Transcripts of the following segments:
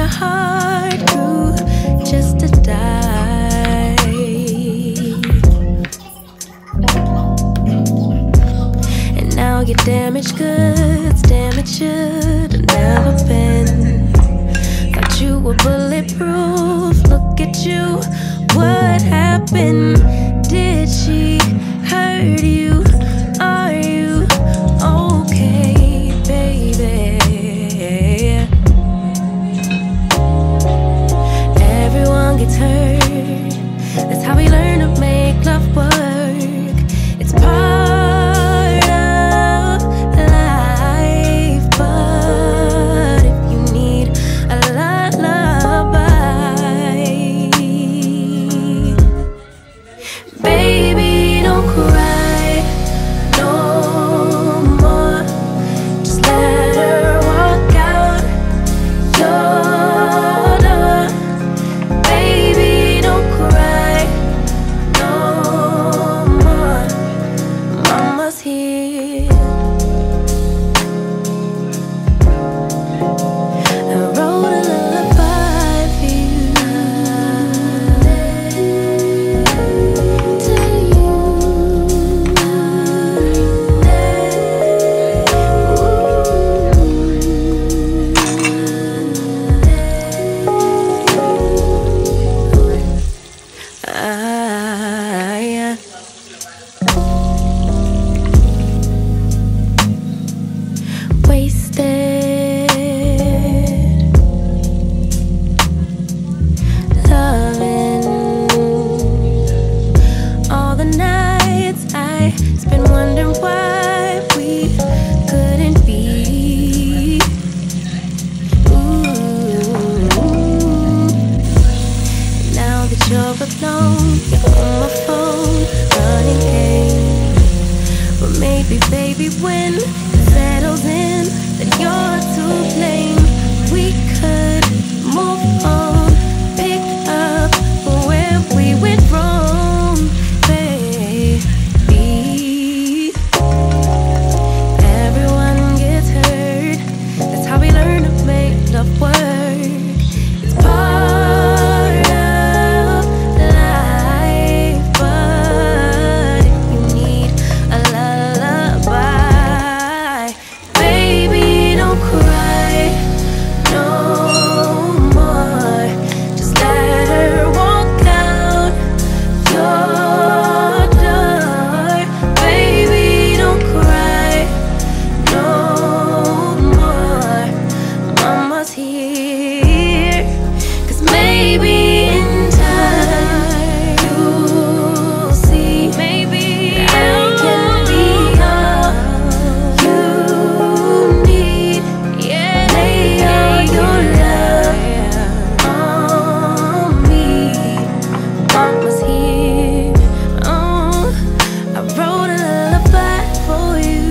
heart grew just to die. And now your damaged goods, damn it should have never been. Thought you were bulletproof, look at you, what happened? Did she hurt you? Are you okay, baby? Everyone gets hurt, that's how we learn to make love work. It's part of life, but if you need a lullaby, baby, don't cry no more. Just let her walk out your door. Baby, don't cry no more. Mama's here. I wrote a lullaby for you. Yeah. Wasted loving all the nights I spent wondering why we couldn't be. Now that you're alone, you're on my phone, running game. But maybe, baby, when it settles in, then you're to blame. We could move on, pick up where we went wrong, baby. Everyone gets hurt, that's how we learn to make love work. It's part of life, but if you need a lullaby, baby, don't cry no more. Just let her walk out your door. Baby, don't cry no more. Mama's here, 'cause maybe in time you'll see, maybe I can be all you need. Yeah, lay all your love on me. Mama's here. Oh, I wrote a lullaby for you.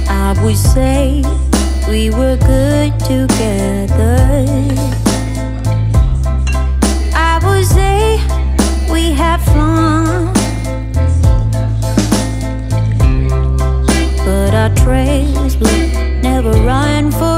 I would say we were good together. I would say we had fun, but our trails will never run for